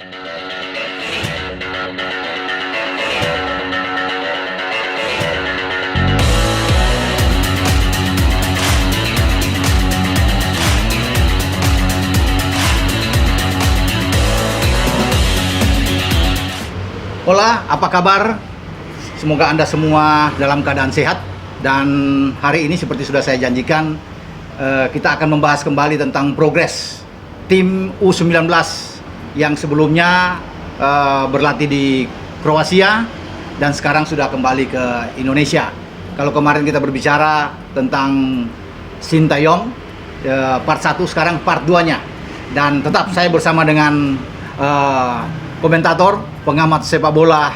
Hola, apa kabar? Semoga Anda semua dalam keadaan sehat. Dan hari ini seperti sudah saya janjikan, kita akan membahas kembali tentang progres tim U19 yang sebelumnya berlatih di Kroasia dan sekarang sudah kembali ke Indonesia. Kalau kemarin kita berbicara tentang Sintayong part 1, sekarang part 2-nya. Dan tetap saya bersama dengan komentator, pengamat sepak bola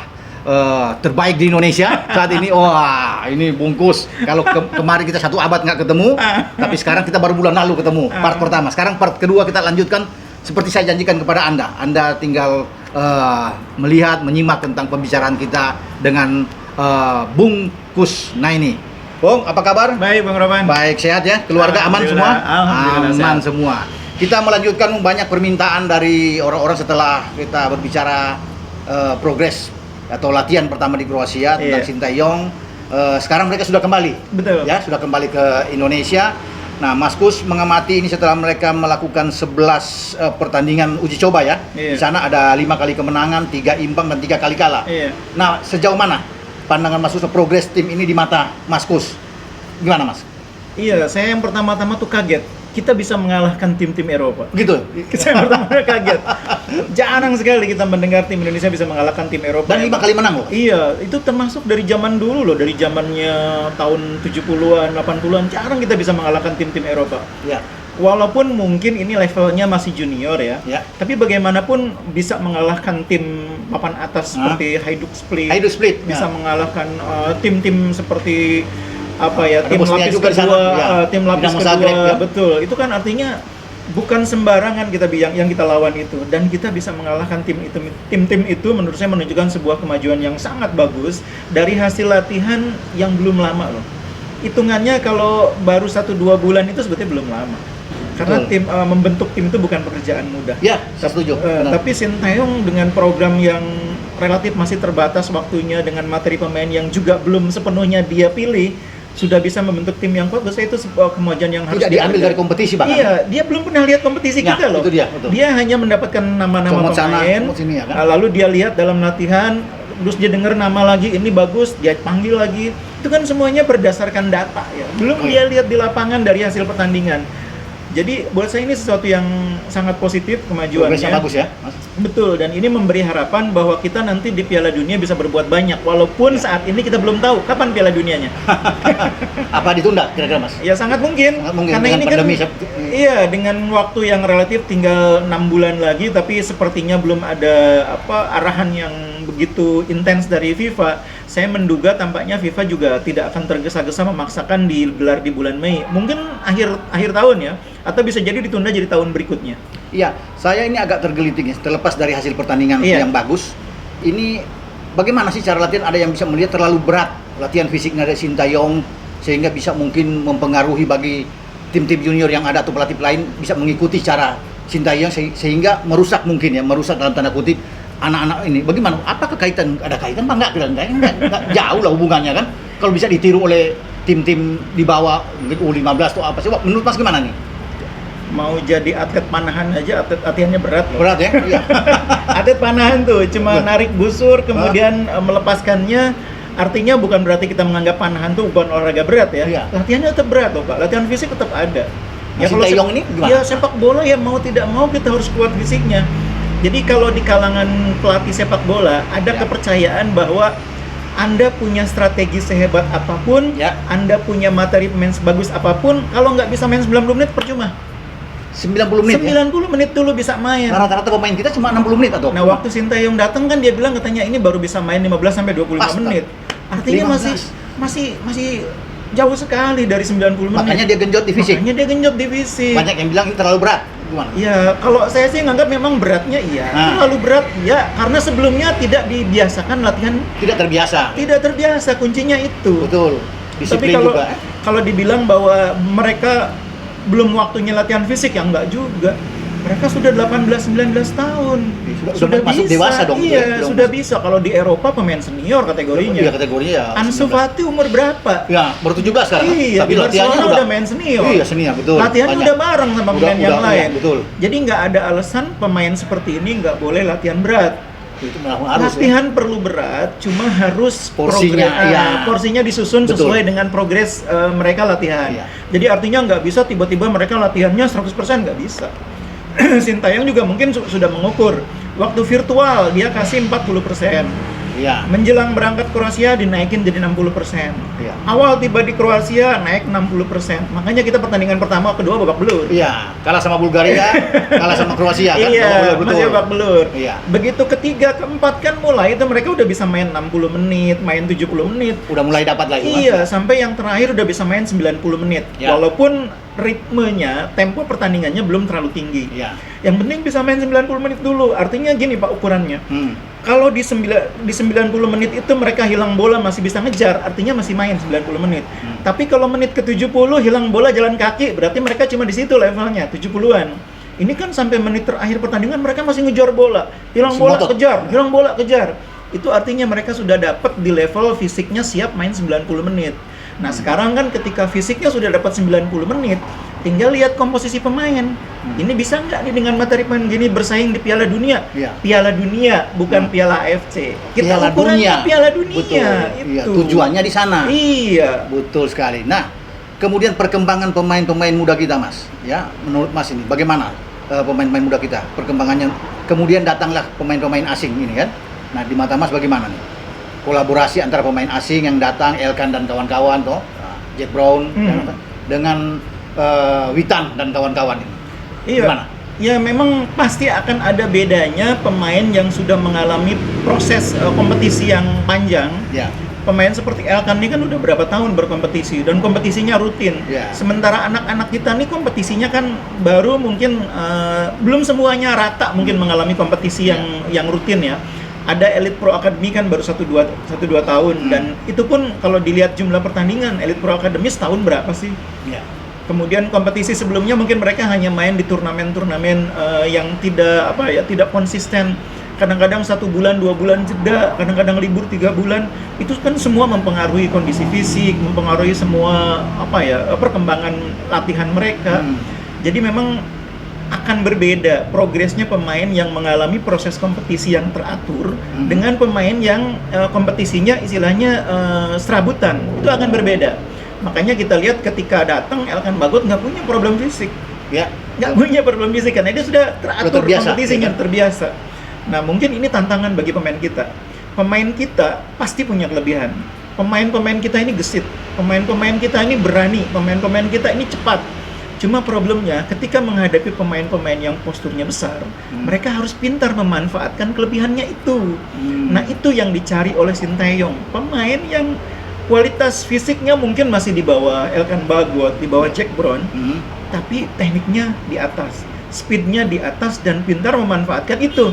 terbaik di Indonesia saat ini. Wah, ini bungkus. Kalau kemarin kita 1 abad nggak ketemu, tapi sekarang kita baru bulan lalu ketemu part pertama. Sekarang part kedua kita lanjutkan seperti saya janjikan kepada Anda. Anda tinggal melihat, menyimak tentang pembicaraan kita dengan Bung Kusnaini. Bung, apa kabar? Baik, Bang Roman. Baik, sehat ya? Keluarga aman semua? Alhamdulillah, aman sehat. semua. Kita melanjutkan banyak permintaan dari orang-orang setelah kita berbicara progres atau latihan pertama di Kroasia tentang Sintayong. Sekarang mereka sudah kembali. Betul. Ya, sudah kembali ke Indonesia. Nah, Mas Kus mengamati ini setelah mereka melakukan 11 pertandingan uji coba ya. Di sana ada 5 kali kemenangan, 3 imbang dan 3 kali kalah. Nah, sejauh mana pandangan Mas Kus progres tim ini di mata Mas Kus? Gimana, Mas? Iya, saya yang pertama-tama tuh kaget. Kita bisa mengalahkan tim-tim Eropa. Gitu. Saya pertama kaget. Jarang sekali kita mendengar tim Indonesia bisa mengalahkan tim Eropa. Dan 5 kali menang loh. Iya, itu termasuk dari zaman dulu loh, dari zamannya tahun 70-an, 80-an, jarang kita bisa mengalahkan tim-tim Eropa. Ya. Walaupun mungkin ini levelnya masih junior ya. Tapi bagaimanapun bisa mengalahkan tim papan atas seperti Hajduk Split. Bisa mengalahkan tim-tim seperti tim lapis kedua, tim lapis kedua, betul. Itu kan artinya bukan sembarangan yang kita lawan itu, dan kita bisa mengalahkan tim-tim itu. Menurut saya menunjukkan sebuah kemajuan yang sangat bagus dari hasil latihan yang belum lama loh. Hitungannya kalau baru 1-2 bulan itu sebetulnya belum lama. Karena membentuk tim itu bukan pekerjaan mudah. Ya, saya setuju. Tapi Sintayong dengan program yang relatif masih terbatas waktunya, dengan materi pemain yang juga belum sepenuhnya dia pilih, sudah bisa membentuk tim yang kuat. Saya itu sebuah kemajuan yang harus diambil dari kompetisi bahkan. Iya, dia belum pernah lihat kompetisi kita loh. Itu dia, betul. Dia hanya mendapatkan nama-nama pemain, ya kan? lalu dia lihat dalam latihan, terus dia dengar nama lagi, ini bagus, dia panggil lagi. Itu kan semuanya berdasarkan data ya. Belum dia lihat di lapangan dari hasil pertandingan. Jadi buat saya ini sesuatu yang sangat positif kemajuannya. Progresnya bagus ya, Mas. Betul, dan ini memberi harapan bahwa kita nanti di Piala Dunia bisa berbuat banyak, walaupun saat ini kita belum tahu kapan Piala Dunianya. Apa ditunda kira-kira, Mas? Ya sangat mungkin. Karena ini kan iya, dengan waktu yang relatif tinggal 6 bulan lagi, tapi sepertinya belum ada arahan yang begitu intens dari FIFA. Saya menduga tampaknya FIFA juga tidak akan tergesa-gesa memaksakan digelar di bulan Mei. Mungkin akhir tahun ya, atau bisa jadi ditunda jadi tahun berikutnya. Iya, saya ini agak tergelitik ya, terlepas dari hasil pertandingan yang bagus. Ini bagaimana sih cara latihan? Ada yang bisa melihat terlalu berat latihan fisiknya dari Sintayong sehingga bisa mungkin mempengaruhi bagi tim-tim junior yang ada atau pelatih lain bisa mengikuti cara Sintayong sehingga merusak dalam tanda kutip anak-anak ini. Bagaimana? Apa kekaitan? Ada kaitan apa enggak jauh lah hubungannya kan? Kalau bisa ditiru oleh tim-tim di bawah U15 atau apa sih? Menurut Mas gimana nih? Mau jadi atlet panahan aja, latihannya berat loh. Berat ya? Iya. Atlet panahan tuh cuma narik busur kemudian melepaskannya. Artinya bukan berarti kita menganggap panahan tuh bukan olahraga berat ya. Latihannya tetap berat loh, Pak. Latihan fisik tetap ada. Ya kalau ini gimana? Ya sepak bola ya mau tidak mau kita harus kuat fisiknya. Jadi kalau di kalangan pelatih sepak bola ada kepercayaan bahwa Anda punya strategi sehebat apapun, Anda punya materi pemain sebagus apapun, kalau nggak bisa main 90 menit percuma. 90 menit 90 menit dulu bisa main. Rata-rata pemain kita cuma 60 menit atau? Nah, waktu Sintayong datang kan dia bilang katanya ini baru bisa main 15 sampai 25 menit. Artinya masih jauh sekali dari 90 menit. Makanya dia genjot di fisik. Banyak yang bilang ini terlalu berat. Gimana? Ya, kalau saya sih nganggap memang beratnya terlalu berat ya, karena sebelumnya tidak dibiasakan latihan. Tidak terbiasa, kuncinya itu. Betul. Disiplin. Tapi kalau dibilang bahwa mereka belum waktunya latihan fisik, ya enggak juga. Mereka sudah 18-19 tahun. Sudah masuk dewasa dong. Iya, sudah bisa. Kalau di Eropa pemain senior kategorinya. Iya, kategorinya ya. Ansu Fati umur berapa? Ya, baru 17 sekarang. Iya, tapi latihannya udah main senior. Iya, senior, betul. Latihannya udah bareng sama pemain yang lain. Iya, betul. Jadi nggak ada alasan pemain seperti ini nggak boleh latihan berat. Itu harus, latihan perlu berat, cuma harus porsinya disusun betul. Sesuai dengan progres mereka latihan. Iya. Jadi artinya nggak bisa tiba-tiba mereka latihannya 100%, nggak bisa. Sintayong juga mungkin sudah mengukur. Waktu virtual dia kasih 40%. Iya. Menjelang berangkat Kroasia dinaikin jadi 60%. Iya. Awal tiba di Kroasia naik 60%. Makanya kita pertandingan pertama, kedua babak belur. Iya, kalah sama Bulgaria, kalah sama Kroasia kan? Iya, masih babak belur. Iya. Begitu ketiga, keempat kan mulai itu mereka udah bisa main 60 menit, main 70 menit. Udah mulai dapat lagi. Iya, sampai yang terakhir udah bisa main 90 menit. Ya. Walaupun ritmenya, tempo pertandingannya belum terlalu tinggi. Iya. Yang penting bisa main 90 menit dulu. Artinya gini Pak ukurannya. Kalau di 90 menit itu mereka hilang bola masih bisa ngejar, artinya masih main 90 menit. Tapi kalau menit ke-70 hilang bola jalan kaki, berarti mereka cuma di situ levelnya, 70-an. Ini kan sampai menit terakhir pertandingan mereka masih ngejar bola. Hilang bola kejar, hilang bola kejar. Itu artinya mereka sudah dapat di level fisiknya siap main 90 menit. Nah, sekarang kan ketika fisiknya sudah dapat 90 menit, tinggal lihat komposisi pemain. Ini bisa nggak nih dengan materi pemain gini bersaing di Piala Dunia? Ya. Piala Dunia, bukan Piala AFC. Kita Piala ukurannya Dunia. Piala Dunia. Betul. Itu. Iya, tujuannya di sana. Iya. Betul sekali. Nah, kemudian perkembangan pemain-pemain muda kita, Mas. Ya, menurut Mas ini bagaimana pemain-pemain muda kita perkembangannya? Kemudian datanglah pemain-pemain asing ini kan. Nah, di mata Mas bagaimana nih? Kolaborasi antara pemain asing yang datang, Elkan dan kawan-kawan toh, Jack Brown dengan Witan dan kawan-kawan ini. Iya. Gimana? Ya memang pasti akan ada bedanya pemain yang sudah mengalami proses kompetisi yang panjang. Ya. Pemain seperti Elkan ini kan udah berapa tahun berkompetisi dan kompetisinya rutin. Ya. Sementara anak-anak kita nih kompetisinya kan baru mungkin belum semuanya rata mungkin mengalami kompetisi yang rutin ya. Ada Elite Pro Academy kan baru 1-2 tahun dan itu pun kalau dilihat jumlah pertandingan Elite Pro Academy setahun berapa sih? Ya. Kemudian kompetisi sebelumnya mungkin mereka hanya main di turnamen-turnamen yang tidak konsisten. Kadang-kadang 1 bulan, 2 bulan jeda, kadang-kadang libur 3 bulan. Itu kan semua mempengaruhi kondisi fisik, mempengaruhi semua perkembangan latihan mereka. Jadi memang akan berbeda progresnya pemain yang mengalami proses kompetisi yang teratur dengan pemain yang kompetisinya istilahnya serabutan. Itu akan berbeda. Makanya kita lihat ketika datang Elkan Bagot nggak punya problem fisik. Ya. Nggak punya problem fisik karena dia sudah teratur kompetisinya, terbiasa. Nah, mungkin ini tantangan bagi pemain kita. Pemain kita pasti punya kelebihan. Pemain-pemain kita ini gesit. Pemain-pemain kita ini berani. Pemain-pemain kita ini cepat. Cuma problemnya ketika menghadapi pemain-pemain yang posturnya besar, mereka harus pintar memanfaatkan kelebihannya itu. Nah, itu yang dicari oleh Sintayong. Pemain yang kualitas fisiknya mungkin masih di bawah Elkan Bagot, di bawah Jack Brown, tapi tekniknya di atas, speednya di atas dan pintar memanfaatkan itu.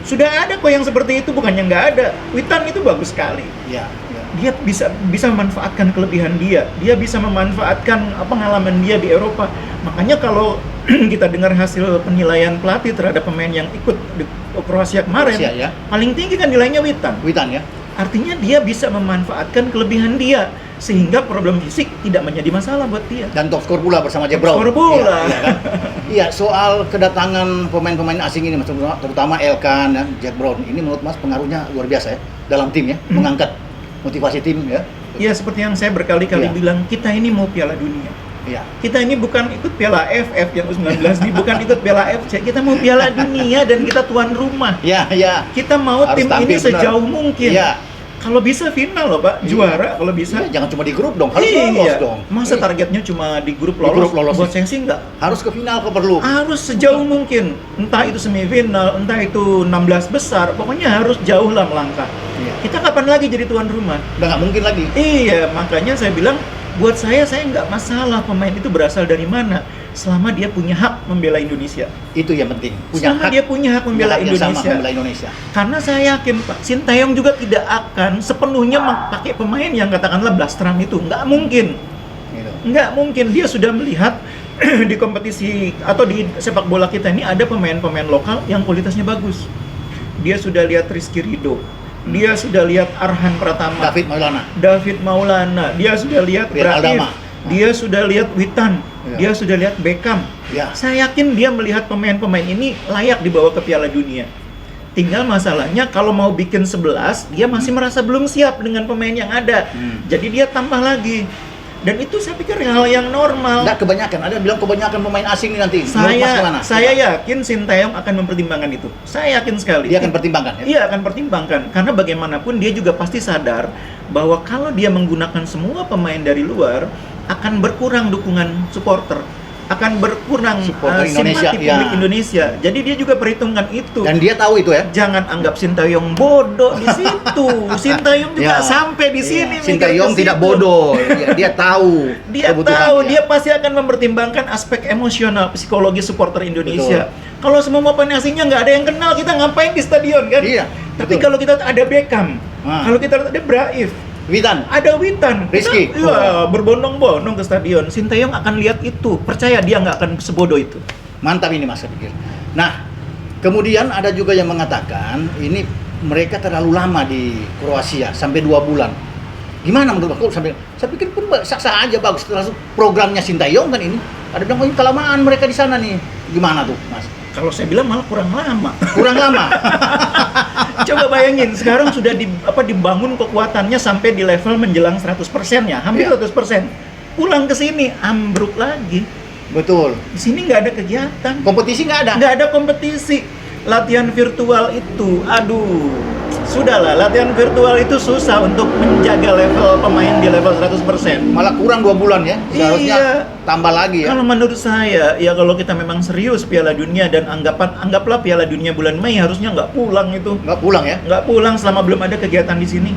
Sudah ada kok yang seperti itu, bukannya nggak ada. Witan itu bagus sekali. Ya. Dia bisa memanfaatkan kelebihan dia bisa memanfaatkan pengalaman dia di Eropa. Makanya kalau kita dengar hasil penilaian pelatih terhadap pemain yang ikut di Kroasia kemarin, paling tinggi kan nilainya Witan ya. Artinya dia bisa memanfaatkan kelebihan dia sehingga problem fisik tidak menjadi masalah buat dia. Dan top skor pula bersama Jack Brown. Top skor pula. Iya, kan? Iya, soal kedatangan pemain-pemain asing ini, terutama Elkan dan Jack Brown, ini menurut Mas pengaruhnya luar biasa ya dalam tim ya, mengangkat motivasi tim ya. Iya, seperti yang saya berkali-kali bilang, kita ini mau Piala Dunia. Iya. Kita ini bukan ikut Piala AFF yang U19 ini, bukan ikut Piala AFC. Kita mau Piala Dunia dan kita tuan rumah. Iya. Kita mau harus tim ini sejauh mungkin. Iya. Kalau bisa final loh, Pak. Juara kalau bisa. Iya, jangan cuma di grup dong, harus lolos dong. Masa targetnya cuma di grup lolos? Buat saya sih enggak. Harus ke final kok perlu. Harus sejauh mungkin. Entah itu semifinal, entah itu 16 besar, pokoknya harus jauh lah melangkah. Iya. Kita kapan lagi jadi tuan rumah? Udah nggak mungkin lagi. Iya, makanya saya bilang buat saya nggak masalah pemain itu berasal dari mana, selama dia punya hak membela Indonesia. Itu yang penting. Dia punya hak membela Indonesia. Karena saya yakin Pak Sintayong juga tidak akan sepenuhnya pakai pemain yang katakanlah blastram itu, nggak mungkin. Nggak mungkin. Dia sudah melihat di kompetisi atau di sepak bola kita ini ada pemain-pemain lokal yang kualitasnya bagus. Dia sudah lihat Rizky Ridho, dia sudah lihat Arhan Pratama, David Maulana, dia sudah lihat Braif, dia sudah lihat Witan, dia sudah lihat Beckham. Saya yakin dia melihat pemain-pemain ini layak dibawa ke Piala Dunia. Tinggal masalahnya kalau mau bikin 11, dia masih merasa belum siap dengan pemain yang ada. Jadi dia tambah lagi. Dan itu saya pikir hal yang normal. Nggak kebanyakan, ada yang bilang kebanyakan pemain asing ini nanti. Saya yakin Sintayong akan mempertimbangkan itu. Saya yakin sekali. Dia akan pertimbangkan ya? Iya, akan pertimbangkan. Karena bagaimanapun dia juga pasti sadar bahwa kalau dia menggunakan semua pemain dari luar, akan berkurang dukungan supporter. Akan berkurang simpati publik Indonesia. Jadi dia juga perhitungkan itu. Dan dia tahu itu ya. Jangan anggap Sintayong bodoh di situ. Sintayong juga sampai di sini. Sintayong tidak bodoh. Dia tahu. Dia tahu. Dia pasti akan mempertimbangkan aspek emosional, psikologi supporter Indonesia. Kalau semua pemain asingnya nggak ada yang kenal, kita ngapain di stadion kan? Iya. Tapi kalau kita ada Beckham, kalau kita ada Braif, ada Witan, Rizky, berbondong-bondong ke stadion. Sintayong akan lihat itu, percaya dia nggak akan sebodoh itu. Mantap ini Mas, saya pikir. Nah, kemudian ada juga yang mengatakan ini mereka terlalu lama di Kroasia, sampai 2 bulan. Gimana menurut aku? Saya pikir pun sah-sah aja, bagus. Termasuk programnya Sintayong kan ini. Ada bilang ini kelamaan mereka di sana nih. Gimana tuh, Mas? Kalau saya bilang malah kurang lama. Kurang lama. Coba bayangin, sekarang sudah dibangun kekuatannya sampai di level menjelang 100% ya, hampir 100%. Pulang ke sini ambruk lagi. Betul. Di sini nggak ada kegiatan. Kompetisi nggak ada. Nggak ada kompetisi. Latihan virtual itu, aduh, sudahlah, latihan virtual itu susah untuk menjaga level pemain di level 100%. Malah kurang 2 bulan ya, seharusnya tambah lagi ya. Kalau menurut saya, ya kalau kita memang serius Piala Dunia dan anggaplah Piala Dunia bulan Mei, harusnya nggak pulang itu. Nggak pulang ya? Nggak pulang selama belum ada kegiatan di sini.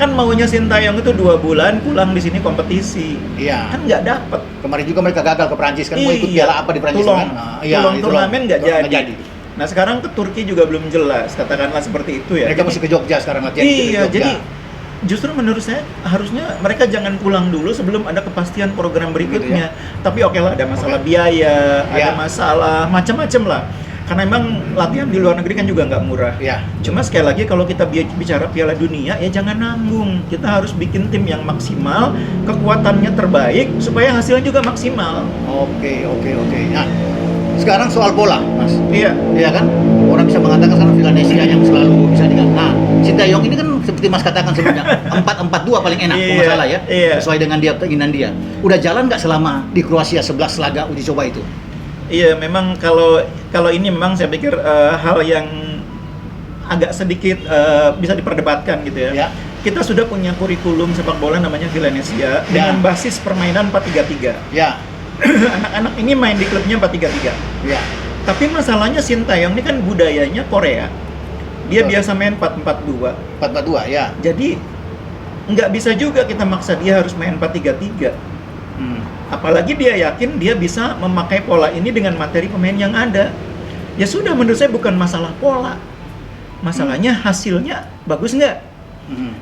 Kan maunya Sintayong itu 2 bulan pulang di sini kompetisi. Iya. Kan nggak dapet. Kemarin juga mereka gagal ke Perancis kan, mau ikut piala apa di Perancis kan? Tulung turnamen nggak jadi. Nah sekarang ke Turki juga belum jelas, katakanlah seperti itu ya. Mereka masih ke Jogja sekarang latihan. Iya, jadi justru menurut saya harusnya mereka jangan pulang dulu sebelum ada kepastian program berikutnya. Ya? Tapi oke lah, ada masalah biaya, ada masalah macam-macam lah. Karena emang latihan di luar negeri kan juga nggak murah. Ya. Cuma sekali lagi kalau kita bicara Piala Dunia ya jangan nanggung. Kita harus bikin tim yang maksimal, kekuatannya terbaik supaya hasilnya juga maksimal. Oke. Nah, sekarang soal bola, Mas. Iya kan? Orang bisa mengatakan sekarang Villanesia yang selalu bisa diganti. Nah, Sintayong ini kan seperti Mas katakan sebelumnya 4-4-2 paling enak, masalah ya. Sesuai dengan keinginan dia. Udah jalan nggak selama di Kroasia 11 laga uji coba itu? Iya, memang kalau ini memang saya pikir hal yang agak sedikit bisa diperdebatkan gitu ya. Kita sudah punya kurikulum sepak bola namanya Villanesia dengan basis permainan 4-3-3. Ya. Anak-anak ini main di klubnya 4-3-3. Ya. Tapi masalahnya Sintayong ini kan budayanya Korea. Dia biasa main 4-4-2. 4-4-2 ya. Jadi nggak bisa juga kita maksa dia harus main 4-3-3. Apalagi dia yakin dia bisa memakai pola ini dengan materi pemain yang ada. Ya sudah, menurut saya bukan masalah pola. Masalahnya hasilnya bagus nggak?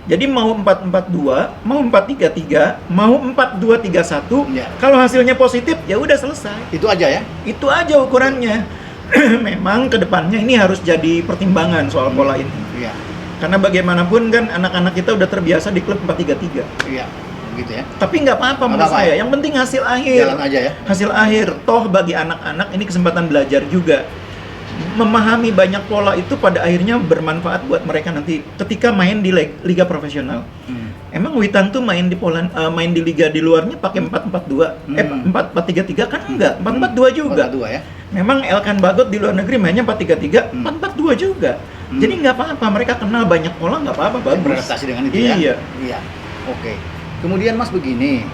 Jadi mau 4-4-2, mau 4-3-3, mau 4-2-3-1, kalau hasilnya positif ya udah selesai. Itu aja ya? Itu aja ukurannya. Memang kedepannya ini harus jadi pertimbangan soal pola ini. Iya. Karena bagaimanapun kan anak-anak kita udah terbiasa di klub 4-3-3. Iya, gitu ya. Tapi nggak apa-apa menurut saya. Yang penting hasil akhir. Jalan aja ya. Hasil akhir. Toh bagi anak-anak ini kesempatan belajar juga. Memahami banyak pola itu pada akhirnya bermanfaat buat mereka nanti ketika main di liga profesional. Emang Witan tuh main di liga di luarnya pakai 4-4-2, 4-3-3 kan enggak, 4-4-2 juga. 4-4-2 ya. Memang Elkan Bagot di luar negeri mainnya 4-3-3, 4-4-2 juga. Jadi nggak apa-apa, mereka kenal banyak pola, nggak apa-apa, bagus. Beradaptasi dengan itu ya. Iya. Oke. Kemudian Mas begini,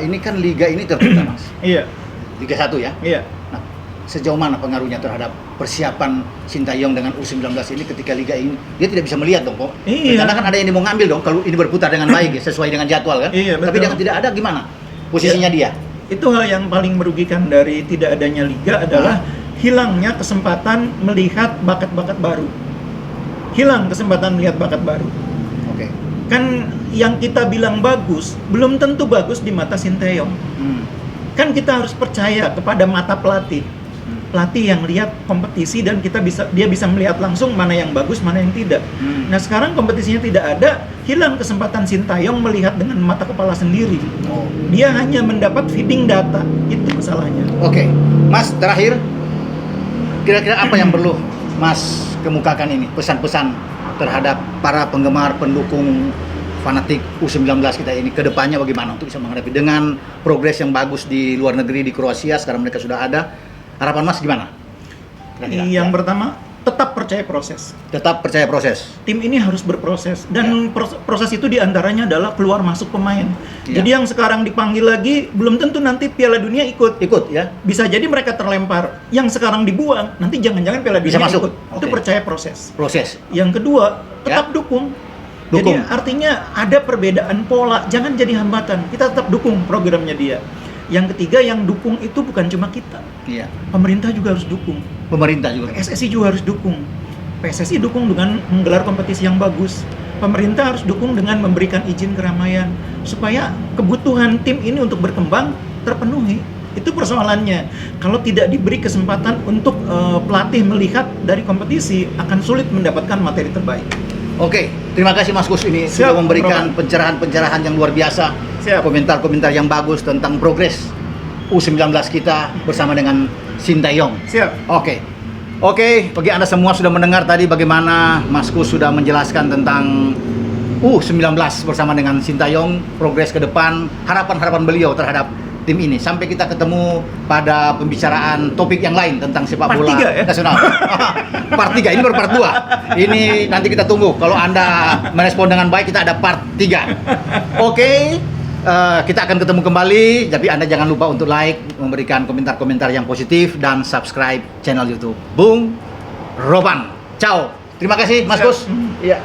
ini kan liga ini terbuka Mas. Iya. Liga 1 ya. Iya. Sejauh mana pengaruhnya terhadap persiapan Sintayong dengan U19 ini ketika liga ini? Dia tidak bisa melihat dong kok. Iya. Karena kan ada yang mau ngambil dong kalau ini berputar dengan baik ya, sesuai dengan jadwal kan. Iya, tapi dengan tidak ada gimana posisinya dia? Itu hal yang paling merugikan dari tidak adanya liga adalah hilangnya kesempatan melihat bakat-bakat baru. Hilang kesempatan melihat bakat baru. Oke. Kan yang kita bilang bagus belum tentu bagus di mata Sintayong. Kan kita harus percaya kepada mata pelatih. Pelatih yang lihat kompetisi dan dia bisa melihat langsung mana yang bagus, mana yang tidak. Nah, sekarang kompetisinya tidak ada, hilang kesempatan Sintayong melihat dengan mata kepala sendiri. Dia hanya mendapat feeding data, itu masalahnya. Oke, Mas, terakhir kira-kira apa yang perlu Mas kemukakan ini, pesan-pesan terhadap para penggemar, pendukung, fanatik U19 kita ini ke depannya bagaimana untuk bisa menghadapi dengan progres yang bagus di luar negeri, di Kroasia, sekarang mereka sudah ada. Harapan Mas gimana? Yang pertama, tetap percaya proses. Tetap percaya proses. Tim ini harus berproses dan proses itu diantaranya adalah keluar masuk pemain. Jadi yang sekarang dipanggil lagi belum tentu nanti Piala Dunia ikut ya. Bisa jadi mereka terlempar. Yang sekarang dibuang nanti jangan-jangan Piala Dunia bisa masuk. Itu percaya proses. Yang kedua, tetap dukung. Jadi artinya ada perbedaan pola, jangan jadi hambatan. Kita tetap dukung programnya dia. Yang ketiga, yang dukung itu bukan cuma kita. Pemerintah juga harus dukung. PSSI juga harus dukung. PSSI dukung dengan menggelar kompetisi yang bagus. Pemerintah harus dukung dengan memberikan izin keramaian supaya kebutuhan tim ini untuk berkembang terpenuhi. Itu persoalannya. Kalau tidak diberi kesempatan untuk pelatih melihat dari kompetisi, akan sulit mendapatkan materi terbaik. Oke, terima kasih Mas Gus ini sudah memberikan pencerahan-pencerahan yang luar biasa. Komentar-komentar yang bagus tentang progres U19 kita bersama dengan Sintayong. Oke, bagi Anda semua sudah mendengar tadi bagaimana Mas Gus sudah menjelaskan tentang U19 bersama dengan Sintayong, progres ke depan, harapan-harapan beliau terhadap tim ini. Sampai kita ketemu pada pembicaraan topik yang lain tentang sepak bola nasional. Part 3, ini baru part 2. Ini nanti kita tunggu. Kalau Anda merespon dengan baik, kita ada part 3. Oke, kita akan ketemu kembali. Tapi Anda jangan lupa untuk like, memberikan komentar-komentar yang positif, dan subscribe channel YouTube Bung Roban. Ciao. Terima kasih Mas Gus. Iya.